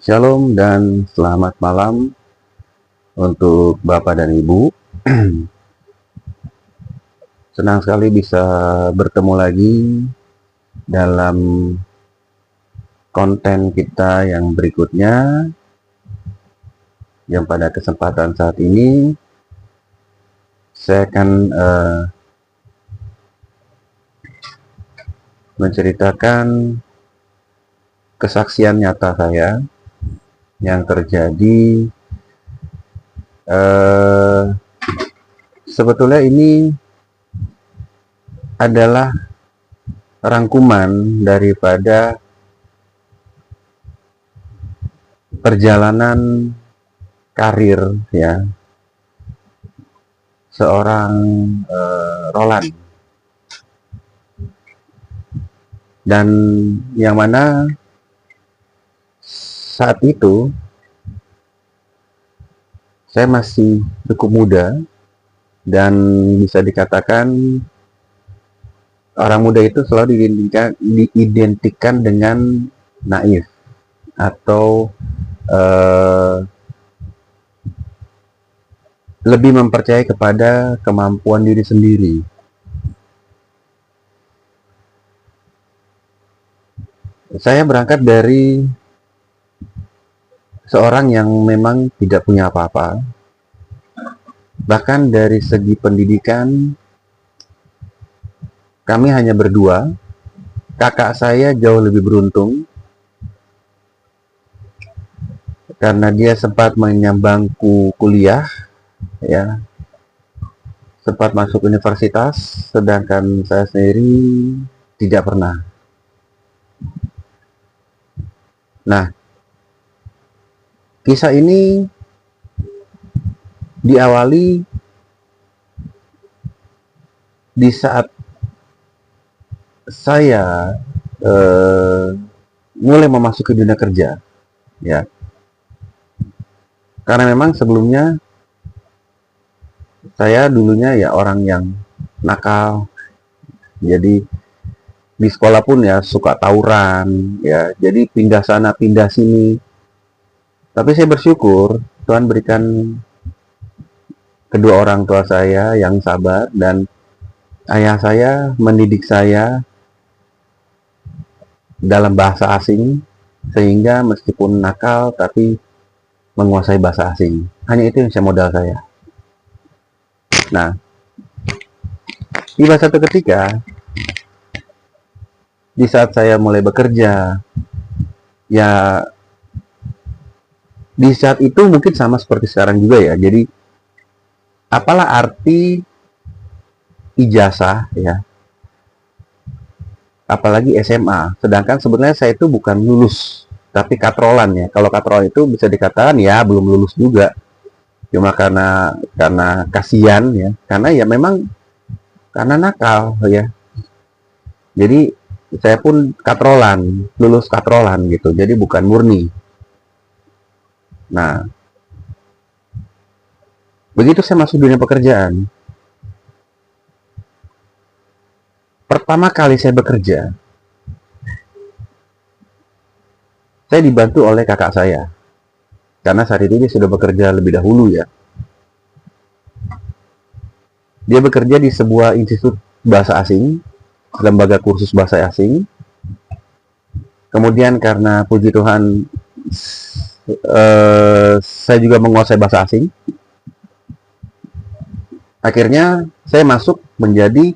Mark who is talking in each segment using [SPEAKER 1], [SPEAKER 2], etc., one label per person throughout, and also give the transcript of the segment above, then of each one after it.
[SPEAKER 1] Shalom dan selamat malam untuk Bapak dan Ibu. Senang sekali bisa bertemu lagi dalam konten kita yang berikutnya, yang pada kesempatan saat ini saya akan menceritakan kesaksian nyata saya yang terjadi. Sebetulnya ini adalah rangkuman daripada perjalanan karir ya seorang Roland, dan yang mana saat itu saya masih cukup muda, dan bisa dikatakan orang muda itu selalu diidentikan dengan naif atau lebih mempercayai kepada kemampuan diri sendiri. Saya berangkat dari seorang yang memang tidak punya apa-apa. Bahkan dari segi pendidikan, kami hanya berdua. Kakak saya jauh lebih beruntung karena dia sempat menyambangku kuliah, ya, sempat masuk universitas, sedangkan saya sendiri tidak pernah. Nah, kisah ini diawali di saat saya mulai memasuki dunia kerja, ya. Karena memang sebelumnya saya dulunya ya orang yang nakal, jadi di sekolah pun ya suka tawuran, ya. Jadi pindah sana pindah sini. Tapi saya bersyukur Tuhan berikan kedua orang tua saya yang sabar, dan ayah saya mendidik saya dalam bahasa asing, sehingga meskipun nakal tapi menguasai bahasa asing. Hanya itu yang saya modal saya. Nah, tiba satu ketika di saat saya mulai bekerja, ya di saat itu mungkin sama seperti sekarang juga ya. Jadi apalah arti ijazah ya, apalagi SMA. Sedangkan sebenarnya saya itu bukan lulus, tapi katrolan ya. Kalau katrolan itu bisa dikatakan ya belum lulus juga. Cuma karena kasihan ya, karena ya memang karena nakal ya. Jadi saya pun katrolan, lulus katrolan gitu. Jadi bukan murni. Nah, begitu saya masuk dunia pekerjaan, pertama kali saya bekerja, saya dibantu oleh kakak saya. Karena saat itu dia sudah bekerja lebih dahulu ya. Dia bekerja di sebuah institut bahasa asing, lembaga kursus bahasa asing. Kemudian karena puji Tuhan saya juga menguasai bahasa asing. Akhirnya saya masuk menjadi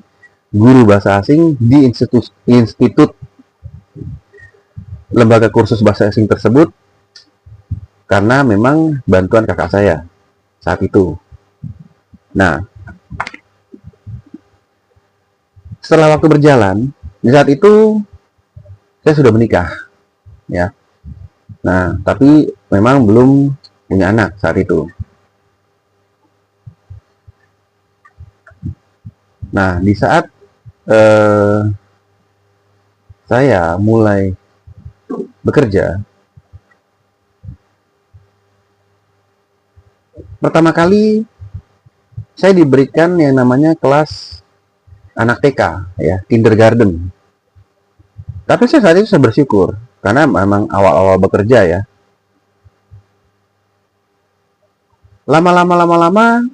[SPEAKER 1] guru bahasa asing di institut lembaga kursus bahasa asing tersebut, karena memang bantuan kakak saya saat itu. Nah, setelah waktu berjalan, di saat itu saya sudah menikah, ya. Nah, tapi memang belum punya anak saat itu. Nah, di saat saya mulai bekerja, pertama kali saya diberikan yang namanya kelas anak TK, ya, kindergarten. Tapi saya saat itu saya bersyukur, karena memang awal-awal bekerja ya. Lama-lama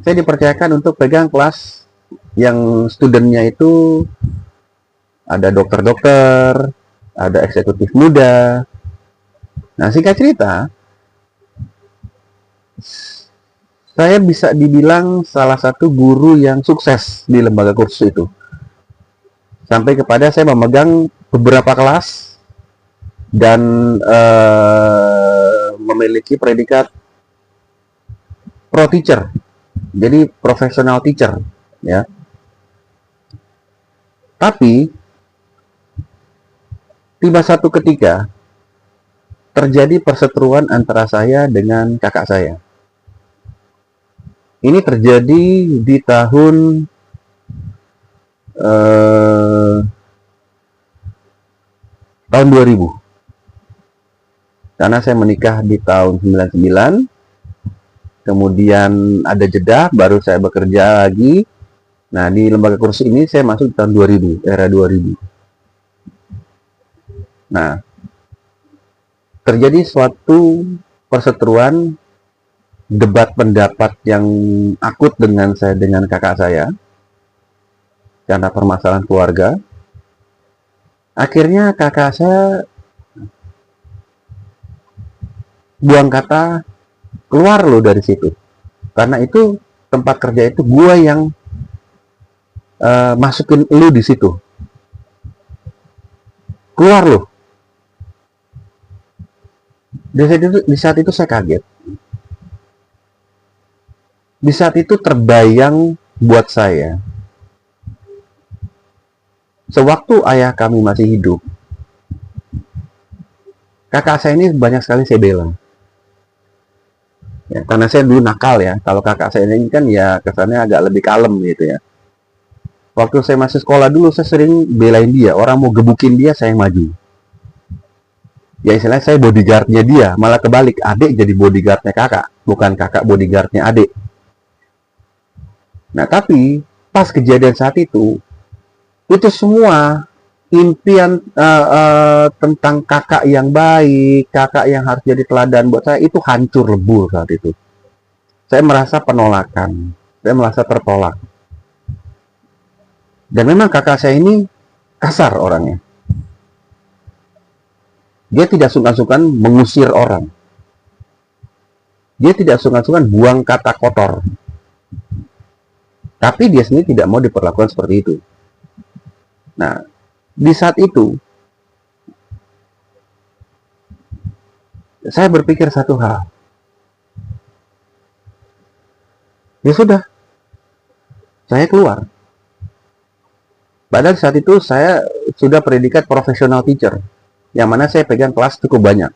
[SPEAKER 1] saya dipercayakan untuk pegang kelas yang studennya itu ada dokter-dokter, ada eksekutif muda. Nah, singkat cerita, saya bisa dibilang salah satu guru yang sukses di lembaga kursus itu. Sampai kepada saya memegang beberapa kelas dan memiliki predikat pro teacher, jadi professional teacher, ya. Tapi tiba satu ketika terjadi perseteruan antara saya dengan kakak saya. Ini terjadi di tahun tahun 2000. Karena saya menikah di tahun 99, kemudian ada jeda, baru saya bekerja lagi. Nah, di lembaga kursus ini saya masuk di tahun 2000, era 2000. Nah, terjadi suatu perseteruan, debat pendapat yang akut dengan kakak saya karena permasalahan keluarga. Akhirnya kakak saya buang kata, keluar lo dari situ, karena itu tempat kerja itu gua yang masukin lu di situ, keluar lo. Di saat itu saya kaget. Di saat itu terbayang buat saya, sewaktu ayah kami masih hidup, kakak saya ini banyak sekali saya bela. Ya, karena saya dulu nakal ya. Kalau kakak saya ini kan ya kesannya agak lebih kalem gitu ya. Waktu saya masih sekolah dulu, saya sering belain dia. Orang mau gebukin dia, saya yang maju. Ya istilahnya saya bodyguardnya dia, malah kebalik, adik jadi bodyguardnya kakak, bukan kakak bodyguardnya adik. Nah, tapi pas kejadian saat itu semua impian tentang kakak yang baik, kakak yang harus jadi teladan buat saya, itu hancur lebur saat itu. Saya merasa penolakan, saya merasa tertolak. Dan memang kakak saya ini kasar orangnya. Dia tidak sungkan-sungkan mengusir orang. Dia tidak sungkan-sungkan buang kata kotor. Tapi dia sendiri tidak mau diperlakukan seperti itu. Nah, di saat itu, saya berpikir satu hal. Ya sudah, saya keluar. Padahal saat itu saya sudah predikat professional teacher, yang mana saya pegang kelas cukup banyak.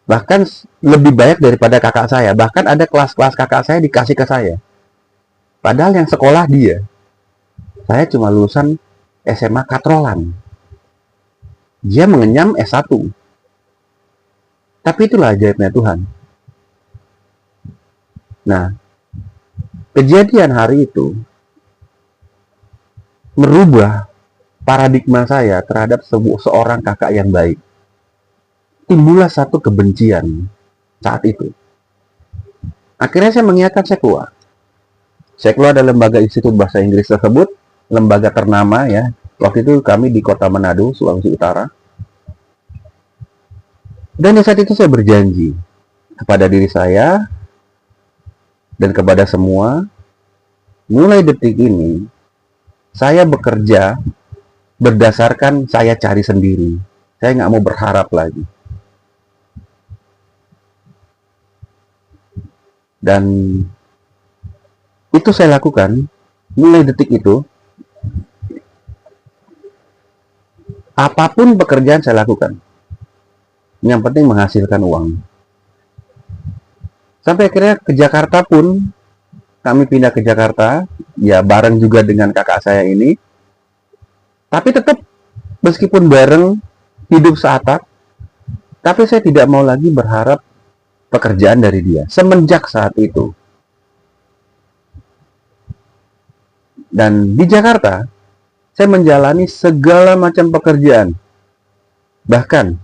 [SPEAKER 1] Bahkan lebih banyak daripada kakak saya. Bahkan ada kelas-kelas kakak saya dikasih ke saya. Padahal yang sekolah dia. Saya cuma lulusan SMA Katrolan. Dia mengenyam S1. Tapi itulah ajaibnya Tuhan. Nah, kejadian hari itu merubah paradigma saya terhadap seorang kakak yang baik. Timbullah satu kebencian saat itu. Akhirnya saya mengingatkan, saya keluar. Saya keluar dari lembaga Institut Bahasa Inggris tersebut, lembaga ternama ya. Waktu itu kami di Kota Manado, Sulawesi Utara. Dan di saat itu saya berjanji kepada diri saya dan kepada semua, mulai detik ini, saya bekerja berdasarkan saya cari sendiri. Saya nggak mau berharap lagi. Dan itu saya lakukan mulai detik itu. Apapun pekerjaan saya lakukan, yang penting menghasilkan uang. Sampai akhirnya ke Jakarta pun, kami pindah ke Jakarta, ya bareng juga dengan kakak saya ini. Tapi tetap, meskipun bareng hidup seatap, tapi saya tidak mau lagi berharap pekerjaan dari dia. Semenjak saat itu. Dan di Jakarta, saya menjalani segala macam pekerjaan. Bahkan,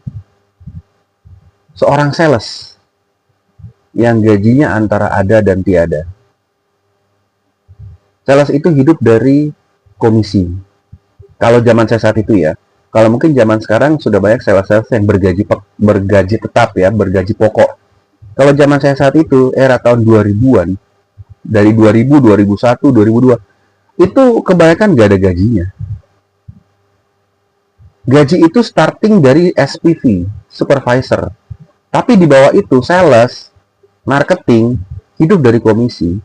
[SPEAKER 1] seorang sales yang gajinya antara ada dan tiada. Sales itu hidup dari komisi. Kalau zaman saya saat itu ya, kalau mungkin zaman sekarang sudah banyak sales-sales yang bergaji tetap ya, bergaji pokok. Kalau zaman saya saat itu, era tahun 2000-an, dari 2000, 2001, 2002, itu kebanyakan gak ada gajinya. Gaji itu starting dari SPV, supervisor. Tapi di bawah itu, sales, marketing, hidup dari komisi.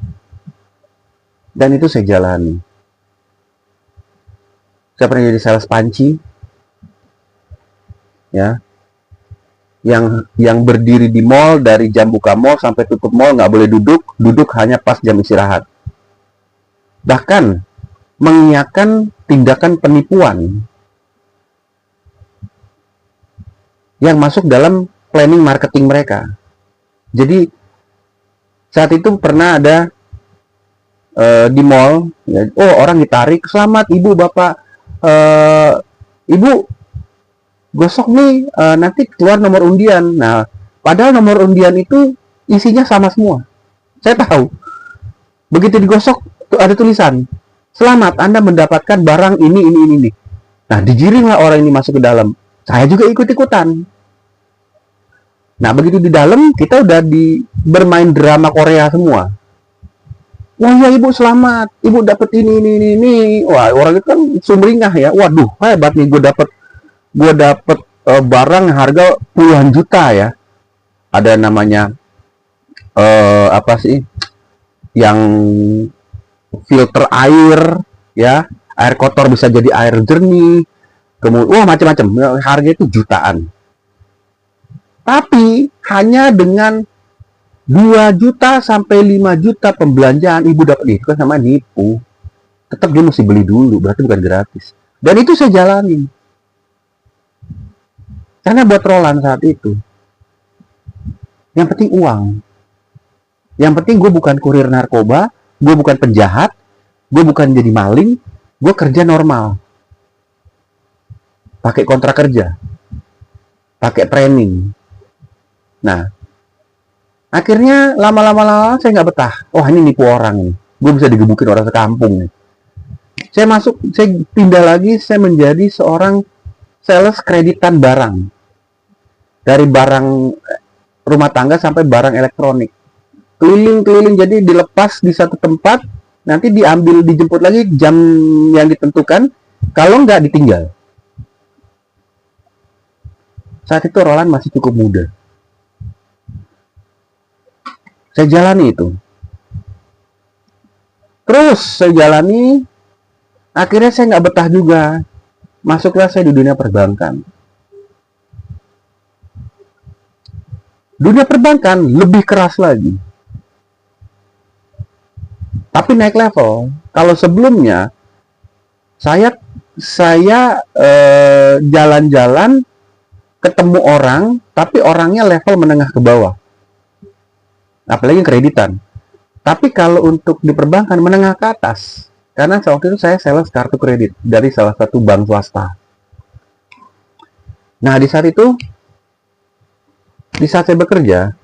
[SPEAKER 1] Dan itu saya jalani. Saya pernah jadi sales panci, ya, yang berdiri di mall dari jam buka mall sampai tutup mall, nggak boleh duduk hanya pas jam istirahat. Bahkan mengiyakan tindakan penipuan yang masuk dalam planning marketing mereka. Jadi saat itu pernah ada di mall, ya, oh orang ditarik, selamat ibu bapak, ibu gosok nih, nanti keluar nomor undian. Nah, padahal nomor undian itu isinya sama semua. Saya tahu. Begitu digosok, ada tulisan, selamat, Anda mendapatkan barang ini. Nah, digiringlah orang ini masuk ke dalam. Saya juga ikut-ikutan. Nah, begitu di dalam, kita udah bermain drama Korea semua. Wah ya ibu selamat, ibu dapat ini. Wah orang itu kan sumringah ya. Waduh hebat nih, gue dapet barang harga puluhan juta ya. Ada namanya apa sih? Yang filter air ya, air kotor bisa jadi air jernih. Kemudian wah macam-macam. Harga itu jutaan. Tapi hanya dengan 2 juta sampai 5 juta pembelanjaan ibu dapat itu kan sama nipu. Tetap dia mesti beli dulu, berarti bukan gratis. Dan itu saya jalani. Karena buat Roland saat itu, yang penting uang. Yang penting gue bukan kurir narkoba, gue bukan penjahat, gue bukan jadi maling, gue kerja normal. Pakai kontrak kerja, pakai training. Nah, akhirnya lama-lama saya nggak betah. Oh ini nipu orang nih. Gue bisa digebukin orang sekampung nih. Saya pindah lagi, saya menjadi seorang sales kreditan barang. Dari barang rumah tangga sampai barang elektronik. Keliling-keliling, jadi dilepas di satu tempat, nanti diambil, dijemput lagi jam yang ditentukan. Kalau nggak ditinggal. Saat itu Roland masih cukup muda. Saya jalani itu. Terus saya jalani, akhirnya saya nggak betah juga. Masuklah saya di dunia perbankan. Dunia perbankan lebih keras lagi. Tapi naik level. Kalau sebelumnya, saya jalan-jalan, ketemu orang, tapi orangnya level menengah ke bawah. Apalagi kreditan. Tapi kalau untuk di perbankan menengah ke atas, karena waktu itu saya sales kartu kredit dari salah satu bank swasta. Nah di saat itu, di saat saya bekerja,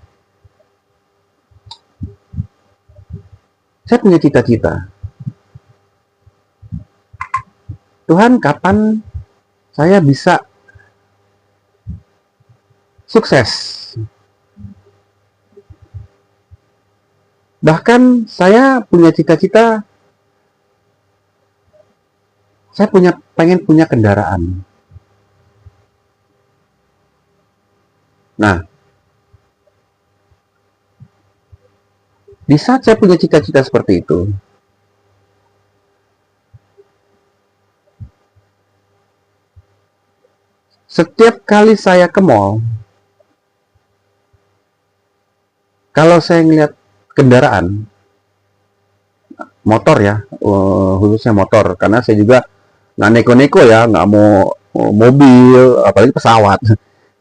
[SPEAKER 1] saya punya cita-cita. Tuhan, kapan saya bisa sukses? Bahkan saya punya cita-cita, saya pengen punya kendaraan. Nah, di saat saya punya cita-cita seperti itu, setiap kali saya ke mall, kalau saya ngeliat kendaraan, motor ya, khususnya motor, karena saya juga nggak neko-neko ya, nggak mau mobil, apalagi pesawat.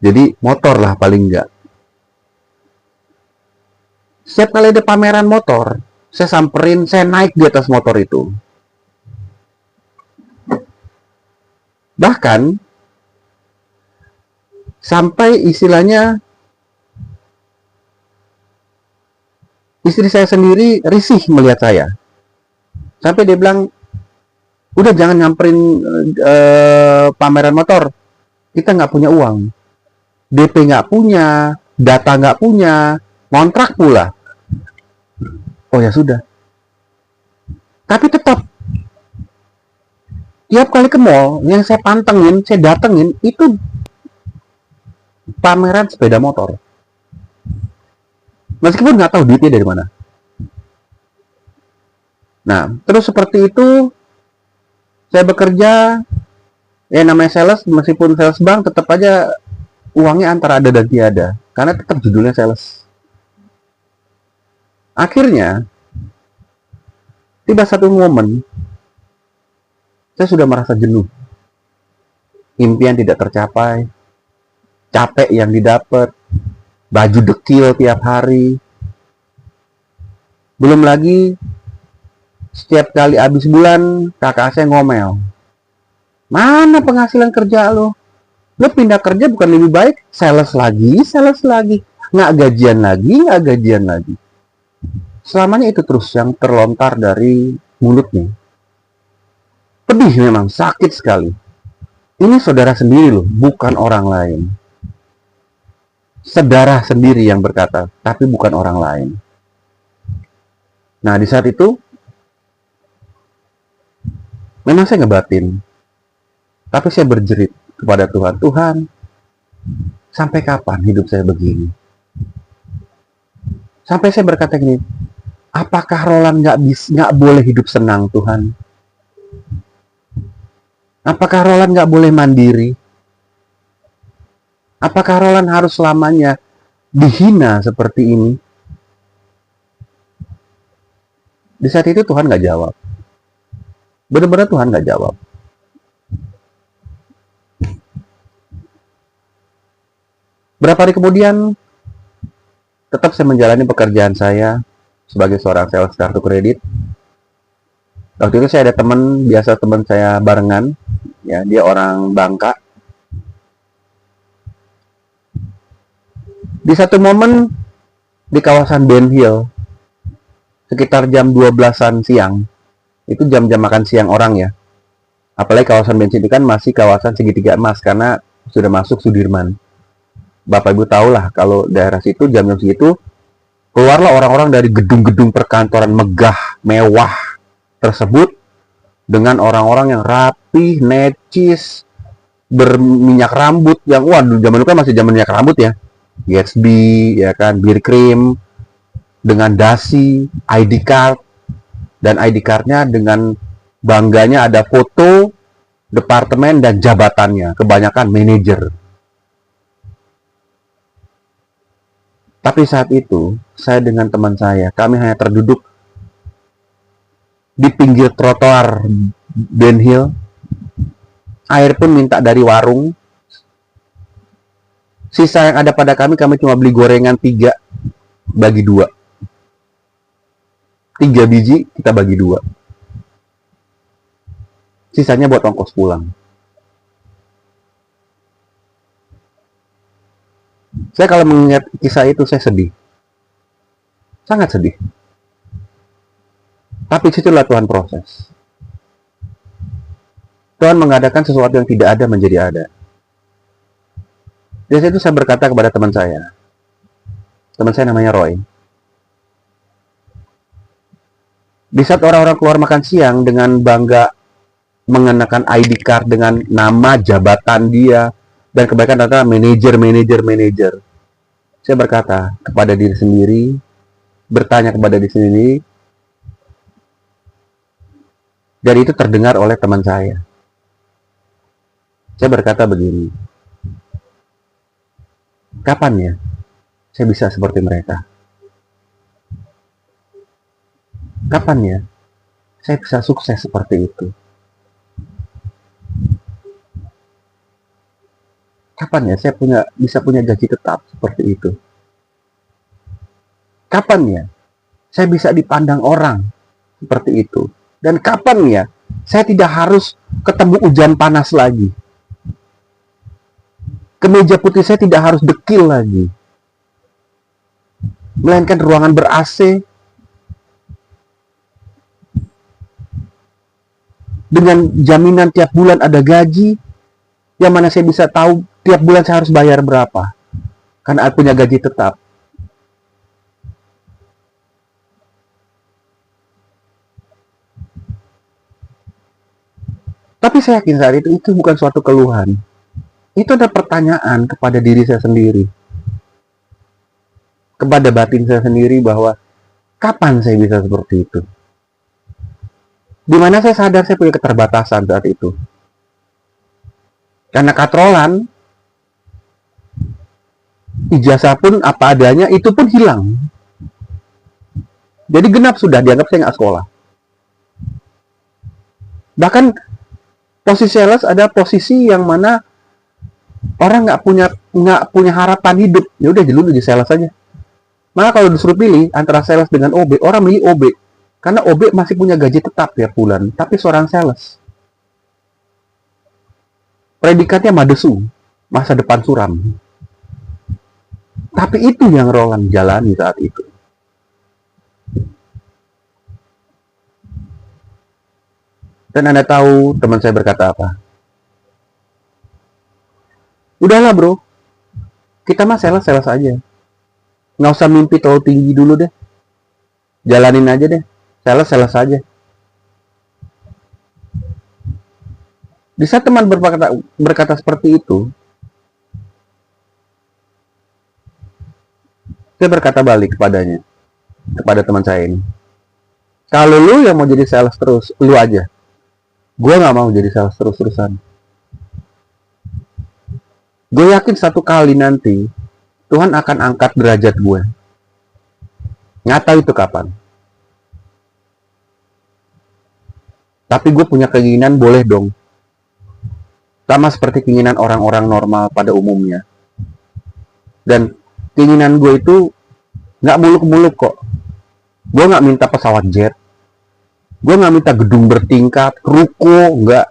[SPEAKER 1] Jadi motor lah paling nggak. Setiap kali ada pameran motor, saya samperin, saya naik di atas motor itu. Bahkan sampai istilahnya Istri saya sendiri risih melihat saya. Sampai dia bilang, udah jangan nyamperin pameran motor. Kita nggak punya uang. DP nggak punya, data nggak punya, kontrak pula. Oh ya sudah. Tapi tetap tiap kali ke mall yang saya pantengin, saya datengin itu pameran sepeda motor. Meskipun nggak tahu duitnya dari mana. Nah, terus seperti itu saya bekerja, ya namanya sales, meskipun sales bank tetap aja uangnya antara ada dan tiada, karena tetap judulnya sales. Akhirnya tiba satu momen saya sudah merasa jenuh, impian tidak tercapai, capek yang didapat, baju dekil tiap hari, belum lagi setiap kali habis bulan kakak saya ngomel, mana penghasilan kerja lo? Lo pindah kerja bukan lebih baik? Sales lagi, nggak gajian lagi, nggak gajian lagi. Selamanya itu terus yang terlontar dari mulutnya. Pedih memang, sakit sekali. Ini saudara sendiri loh, bukan orang lain. Saudara sendiri yang berkata, tapi bukan orang lain. Nah, di saat itu, memang saya ngebatin. Tapi saya berjerit kepada Tuhan, Tuhan, sampai kapan hidup saya begini? Sampai saya berkata gini, apakah Roland nggak boleh hidup senang, Tuhan? Apakah Roland nggak boleh mandiri? Apakah Roland harus selamanya dihina seperti ini? Di saat itu Tuhan nggak jawab. Benar-benar Tuhan nggak jawab. Berapa hari kemudian, tetap saya menjalani pekerjaan saya sebagai seorang sales kartu kredit. Waktu itu saya ada teman, biasa teman saya barengan, ya dia orang Bangka. Di satu momen di kawasan Ben Hill, sekitar jam 12-an siang, itu jam-jam makan siang orang ya. Apalagi kawasan bensin itu kan masih kawasan segitiga emas karena sudah masuk Sudirman. Bapak Ibu tahu lah kalau daerah situ jam-jam segitu keluarlah orang-orang dari gedung-gedung perkantoran megah, mewah tersebut dengan orang-orang yang rapi, necis, berminyak rambut yang waduh zaman itu kan masih zaman minyak rambut ya. Gatsby, ya kan, bir krim dengan dasi, ID card, dan ID card-nya dengan bangganya ada foto departemen dan jabatannya, kebanyakan manajer. Tapi saat itu, saya dengan teman saya, kami hanya terduduk di pinggir trotoar Ben Hill. Air pun minta dari warung. Sisa yang ada pada kami cuma beli gorengan 3 bagi 2. 3 biji kita bagi 2. Sisanya buat ongkos pulang. Saya kalau mengingat kisah itu saya sedih. Sangat sedih. Tapi situlah Tuhan proses. Tuhan mengadakan sesuatu yang tidak ada menjadi ada. Di situ saya berkata kepada teman saya. Teman saya namanya Roy. Di saat orang-orang keluar makan siang dengan bangga mengenakan ID card dengan nama, jabatan dia, dan kebanyakan adalah manajer. Saya berkata kepada diri sendiri, bertanya kepada diri sendiri, dan itu terdengar oleh teman saya. Saya berkata begini, kapan ya saya bisa seperti mereka? Kapan ya saya bisa sukses seperti itu? Kapan ya saya bisa punya gaji tetap seperti itu? Kapan ya saya bisa dipandang orang seperti itu? Dan kapan ya saya tidak harus ketemu hujan panas lagi? Kemeja putih saya tidak harus dekil lagi. Melainkan ruangan ber-AC, dengan jaminan tiap bulan ada gaji, yang mana saya bisa tahu tiap bulan saya harus bayar berapa, karena punya gaji tetap. Tapi saya yakin saat itu bukan suatu keluhan. Itu ada pertanyaan kepada diri saya sendiri, kepada batin saya sendiri, bahwa kapan saya bisa seperti itu? Dimana saya sadar saya punya keterbatasan saat itu. Karena katrolan, ijazah pun apa adanya, itu pun hilang. Jadi genap sudah, dianggap saya nggak sekolah. Bahkan posisi sales ada posisi yang mana orang nggak punya harapan hidup. Ya udah dulu jadi sales aja. Maka kalau disuruh pilih antara sales dengan OB, orang milih OB. Karena OB masih punya gaji tetap tiap bulan, tapi seorang sales, predikatnya madesu, masa depan suram. Tapi itu yang Roland jalani saat itu. Dan Anda tahu teman saya berkata apa? Udahlah bro, kita mah sales aja. Nggak usah mimpi terlalu tinggi dulu deh. Jalanin aja deh. Sales aja. Di saat teman berkata seperti itu, saya berkata balik kepadanya, kepada teman saya ini. Kalau lu yang mau jadi sales terus, lu aja. Gue nggak mau jadi sales terus-terusan. Gue yakin satu kali nanti Tuhan akan angkat derajat gue. Nggak tahu itu kapan. Tapi gue punya keinginan, boleh dong. Sama seperti keinginan orang-orang normal pada umumnya. Dan keinginan gue itu nggak muluk-muluk kok. Gue nggak minta pesawat jet. Gue nggak minta gedung bertingkat, ruko, nggak.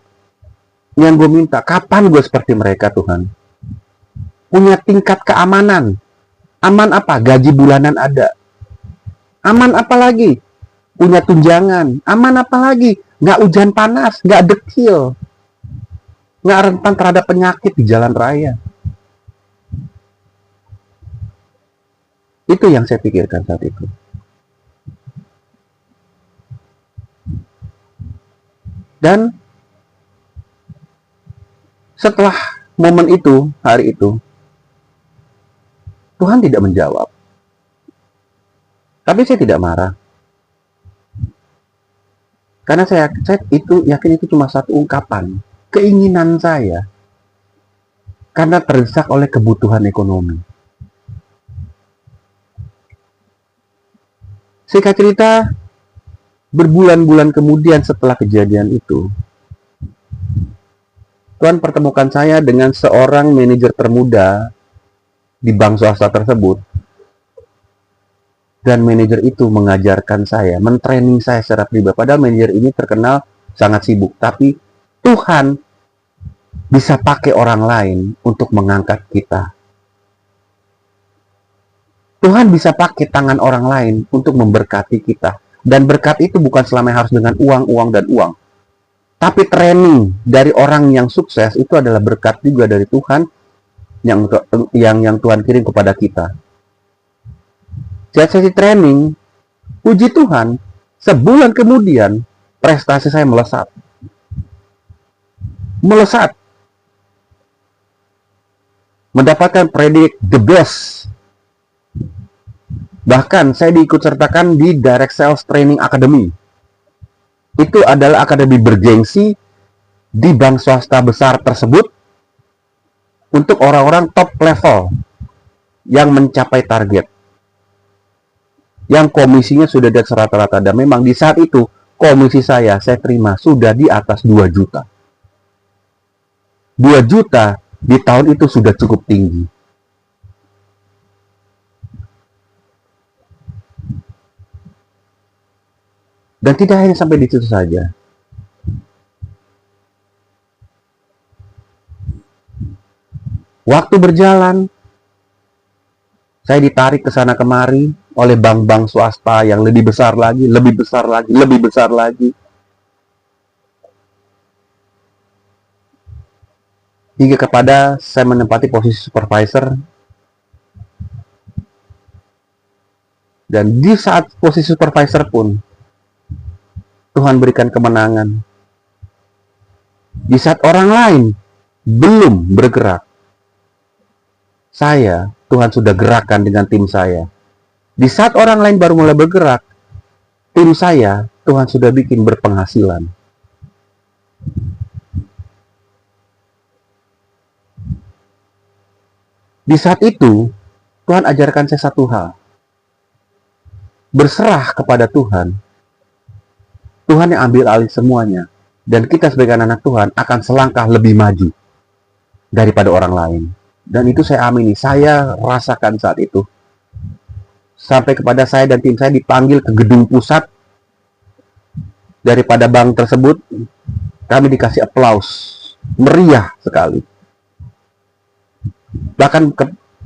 [SPEAKER 1] Yang gue minta, kapan gue seperti mereka Tuhan? Punya tingkat keamanan. Aman apa? Gaji bulanan ada. Aman apa lagi? Punya tunjangan. Aman apa lagi? Nggak hujan panas, nggak dekil. Nggak rentan terhadap penyakit di jalan raya. Itu yang saya pikirkan saat itu. Dan setelah momen itu, hari itu, Tuhan tidak menjawab. Tapi saya tidak marah. Karena saya yakin itu cuma satu ungkapan. Keinginan saya. Karena terdesak oleh kebutuhan ekonomi. Singkat cerita, berbulan-bulan kemudian setelah kejadian itu, Tuhan pertemukan saya dengan seorang manajer termuda di bank swasta tersebut. Dan manajer itu mengajarkan saya, mentraining saya secara pribadi. Padahal manajer ini terkenal sangat sibuk. Tapi Tuhan bisa pakai orang lain untuk mengangkat kita. Tuhan bisa pakai tangan orang lain untuk memberkati kita. Dan berkat itu bukan selama harus dengan uang dan uang. Tapi training dari orang yang sukses itu adalah berkat juga dari Tuhan yang Tuhan kirim kepada kita. Sesi training, puji Tuhan, sebulan kemudian prestasi saya melesat. Mendapatkan predik the best. Bahkan saya diikut sertakan di Direct Sales Training Academy. Itu adalah akademi bergengsi di bank swasta besar tersebut untuk orang-orang top level yang mencapai target. Yang komisinya sudah di atas rata-rata. Dan memang di saat itu komisi saya terima sudah di atas 2 juta. 2 juta di tahun itu sudah cukup tinggi. Dan tidak hanya sampai di situ saja. Waktu berjalan, saya ditarik ke sana kemari oleh bank-bank swasta yang lebih besar lagi. hingga kepada saya menempati posisi supervisor. Dan di saat posisi supervisor pun Tuhan berikan kemenangan. Di saat orang lain belum bergerak, Tuhan sudah gerakkan dengan tim saya. Di saat orang lain baru mulai bergerak, tim saya, Tuhan sudah bikin berpenghasilan. Di saat itu, Tuhan ajarkan saya satu hal. Berserah kepada Tuhan. Tuhan yang ambil alih semuanya. Dan kita sebagai anak Tuhan akan selangkah lebih maju daripada orang lain. Dan itu saya amini, saya rasakan saat itu. Sampai kepada saya dan tim saya dipanggil ke gedung pusat. Daripada bank tersebut, kami dikasih aplaus. Meriah sekali. Bahkan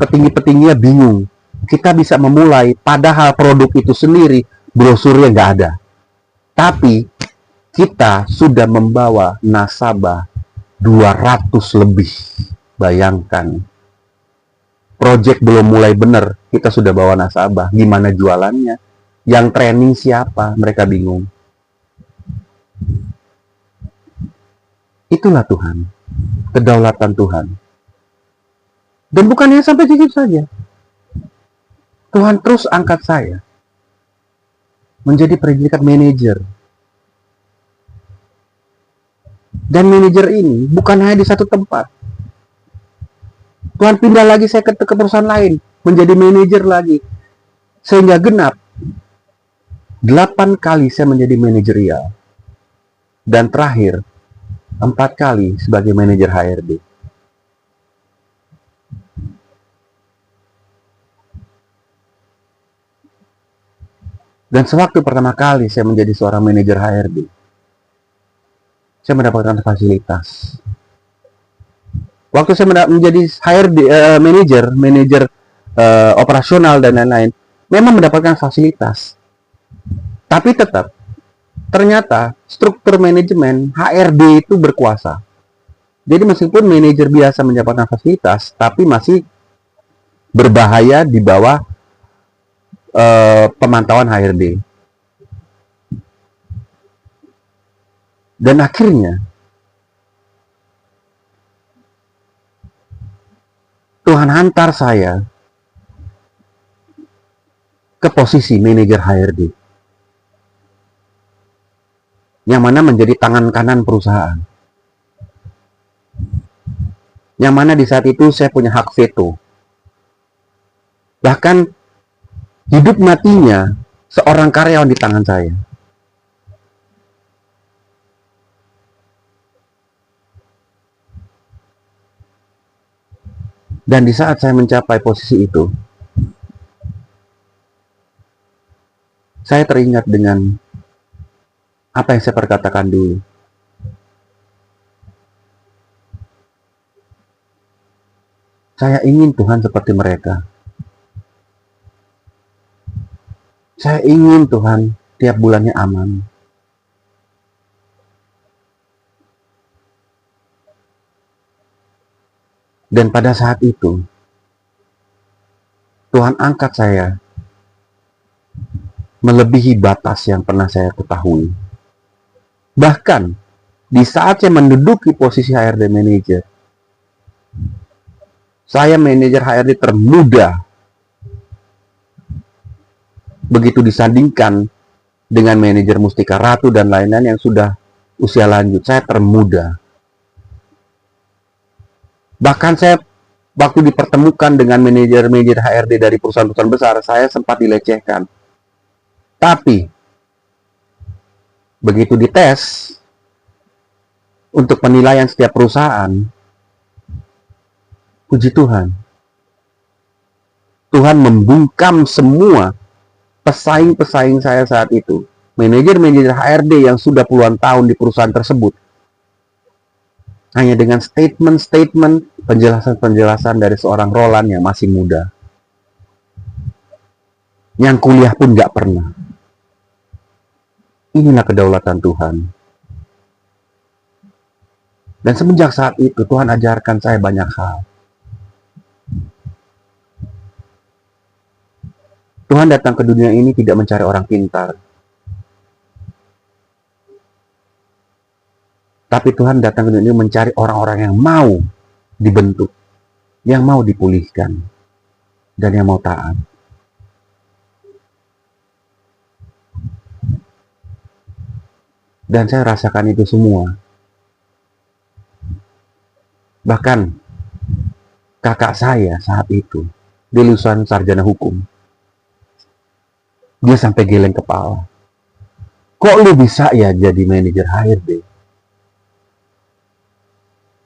[SPEAKER 1] petinggi-petingginya bingung. Kita bisa memulai, padahal produk itu sendiri, brosurnya nggak ada. Tapi, kita sudah membawa nasabah 200 lebih. Bayangkan. Project belum mulai benar, kita sudah bawa nasabah. Gimana jualannya? Yang training siapa? Mereka bingung. Itulah Tuhan. Kedaulatan Tuhan. Dan bukannya sampai situ saja. Tuhan terus angkat saya menjadi predikat manajer. Dan manajer ini bukan hanya di satu tempat. Tuhan pindah lagi saya ke perusahaan lain, menjadi manajer lagi. Sehingga genap 8 kali saya menjadi manajerial. Dan terakhir 4 kali sebagai manajer HRD. Dan sewaktu pertama kali saya menjadi seorang manajer HRD, saya mendapatkan fasilitas. Waktu saya menjadi HRD, manajer operasional dan lain-lain, memang mendapatkan fasilitas. Tapi tetap, ternyata struktur manajemen HRD itu berkuasa. Jadi meskipun manajer biasa mendapatkan fasilitas, tapi masih berbahaya di bawah pemantauan HRD. Dan akhirnya Tuhan hantar saya ke posisi manajer HRD, yang mana menjadi tangan kanan perusahaan. Yang mana di saat itu saya punya hak veto. Bahkan hidup matinya seorang karyawan di tangan saya. Dan di saat saya mencapai posisi itu, saya teringat dengan apa yang saya perkatakan dulu. Saya ingin Tuhan seperti mereka. Saya ingin Tuhan tiap bulannya aman. Dan pada saat itu, Tuhan angkat saya melebihi batas yang pernah saya ketahui. Bahkan, di saat saya menduduki posisi HRD manager, saya manajer HRD termuda. Begitu disandingkan dengan manajer Mustika Ratu dan lain-lain yang sudah usia lanjut, saya termuda. Bahkan saya waktu dipertemukan dengan manajer-manajer HRD dari perusahaan-perusahaan besar, saya sempat dilecehkan. Tapi begitu dites untuk penilaian setiap perusahaan, puji Tuhan, Tuhan membungkam semua pesaing-pesaing saya saat itu. Manajer-manajer HRD yang sudah puluhan tahun di perusahaan tersebut, hanya dengan statement-statement, penjelasan-penjelasan dari seorang Roland yang masih muda. Yang kuliah pun gak pernah. Inilah kedaulatan Tuhan. Dan semenjak saat itu Tuhan ajarkan saya banyak hal. Tuhan datang ke dunia ini tidak mencari orang pintar, tapi Tuhan datang ke dunia ini mencari orang-orang yang mau dibentuk, yang mau dipulihkan, dan yang mau taat. Dan saya rasakan itu semua. Bahkan kakak saya saat itu di lulusan sarjana hukum, dia sampai geleng kepala. Kok lu bisa ya jadi manajer HRD?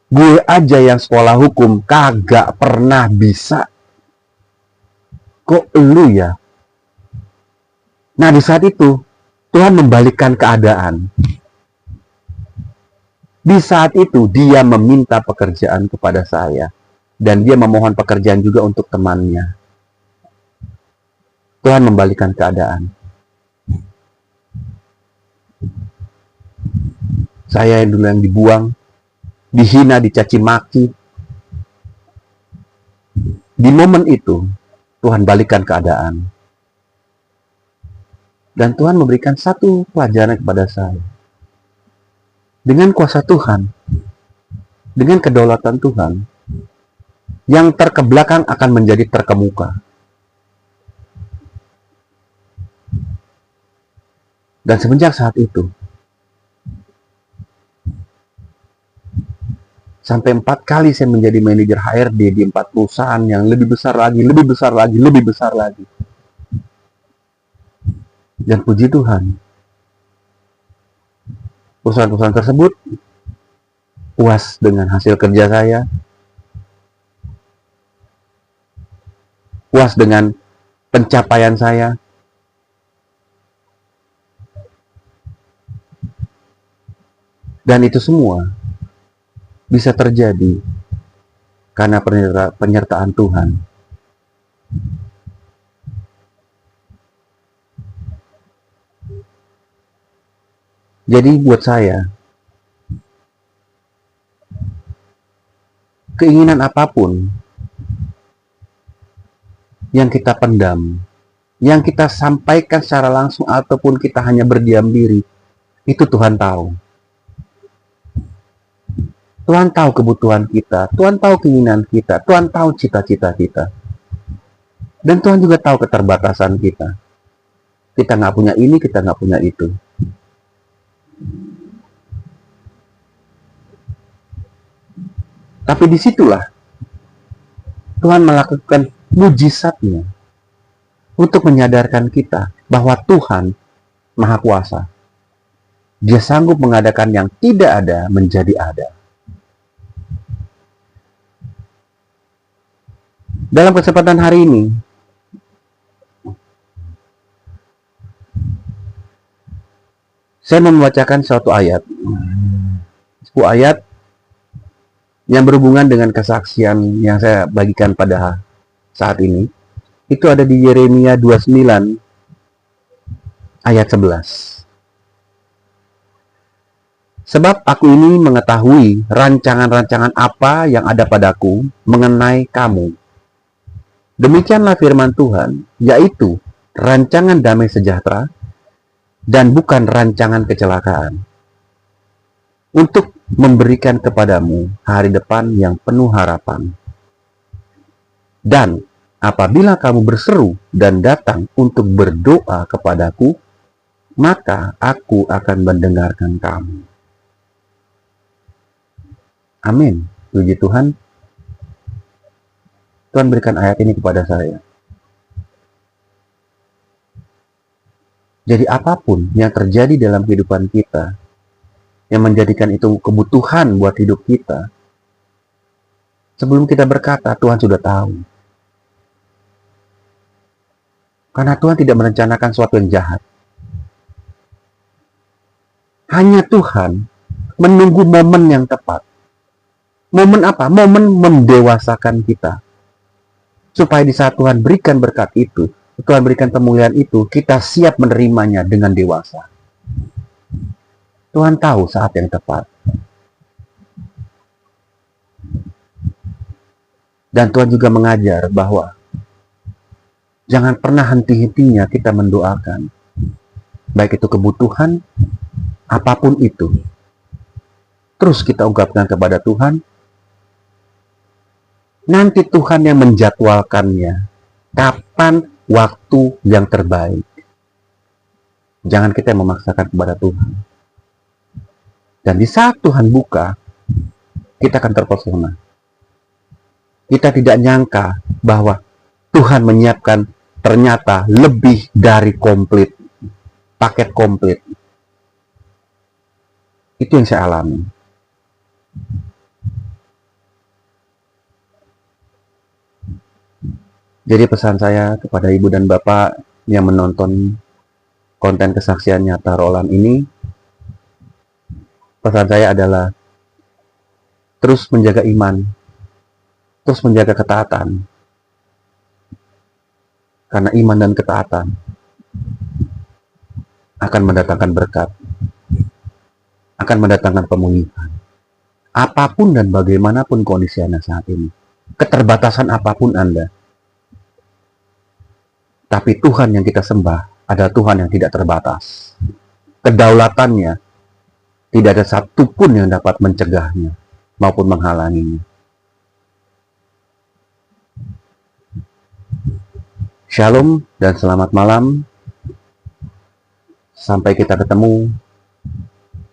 [SPEAKER 1] Gue aja yang sekolah hukum kagak pernah bisa. Kok lu ya? Nah, di saat itu Tuhan membalikkan keadaan. Di saat itu dia meminta pekerjaan kepada saya, dan dia memohon pekerjaan juga untuk temannya. Tuhan membalikkan keadaan. Saya yang dulu yang dibuang, dihina, dicaci maki. Di momen itu Tuhan balikkan keadaan. Dan Tuhan memberikan satu pelajaran kepada saya. Dengan kuasa Tuhan, dengan kedaulatan Tuhan, yang terkebelakang akan menjadi terkemuka. Dan semenjak saat itu, sampai 4 kali saya menjadi manajer HRD di 4 perusahaan yang lebih besar lagi, lebih besar lagi, lebih besar lagi. Dan puji Tuhan, perusahaan-perusahaan tersebut puas dengan hasil kerja saya, puas dengan pencapaian saya. Dan itu semua bisa terjadi karena penyertaan Tuhan. Jadi buat saya, keinginan apapun yang kita pendam, yang kita sampaikan secara langsung ataupun kita hanya berdiam diri, itu Tuhan tahu. Tuhan tahu kebutuhan kita, Tuhan tahu keinginan kita, Tuhan tahu cita-cita kita. Dan Tuhan juga tahu keterbatasan kita. Kita nggak punya ini, kita nggak punya itu. Tapi disitulah Tuhan melakukan mujizatnya untuk menyadarkan kita bahwa Tuhan Maha Kuasa. Dia sanggup mengadakan yang tidak ada menjadi ada. Dalam kesempatan hari ini, saya membacakan suatu ayat. Sebuah ayat yang berhubungan dengan kesaksian yang saya bagikan pada saat ini. Itu ada di Yeremia 29 ayat 11. Sebab aku ini mengetahui rancangan-rancangan apa yang ada padaku mengenai kamu. Demikianlah firman Tuhan, yaitu rancangan damai sejahtera dan bukan rancangan kecelakaan, untuk memberikan kepadamu hari depan yang penuh harapan. Dan apabila kamu berseru dan datang untuk berdoa kepadaku, maka aku akan mendengarkan kamu. Amin. Puji Tuhan. Tuhan berikan ayat ini kepada saya. Jadi apapun yang terjadi dalam kehidupan kita, yang menjadikan itu kebutuhan buat hidup kita, sebelum kita berkata, Tuhan sudah tahu. Karena Tuhan tidak merencanakan sesuatu yang jahat. Hanya Tuhan menunggu momen yang tepat. Momen apa? Momen mendewasakan kita. Supaya di saat Tuhan berikan berkat itu, Tuhan berikan kemuliaan itu, kita siap menerimanya dengan dewasa. Tuhan tahu saat yang tepat. Dan Tuhan juga mengajar bahwa jangan pernah henti-hentinya kita mendoakan. Baik itu kebutuhan, apapun itu. Terus kita ungkapkan kepada Tuhan. Nanti Tuhan yang menjadwalkannya. Kapan waktu yang terbaik. Jangan kita yang memaksakan kepada Tuhan. Dan di saat Tuhan buka, kita akan terpesona. Kita tidak nyangka bahwa Tuhan menyiapkan ternyata lebih dari komplit. Paket komplit. Itu yang saya alami. Jadi pesan saya kepada ibu dan bapak yang menonton konten kesaksian nyata Roland ini, pesan saya adalah terus menjaga iman, terus menjaga ketaatan. Karena iman dan ketaatan akan mendatangkan berkat, akan mendatangkan pemulihan. Apapun dan bagaimanapun kondisi Anda saat ini, keterbatasan apapun Anda, tapi Tuhan yang kita sembah adalah Tuhan yang tidak terbatas. Kedaulatannya tidak ada satupun yang dapat mencegahnya maupun menghalanginya. Shalom dan selamat malam. Sampai kita ketemu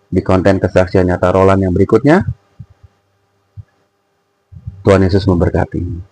[SPEAKER 1] di konten kesaksian nyata Roland yang berikutnya. Tuhan Yesus memberkati.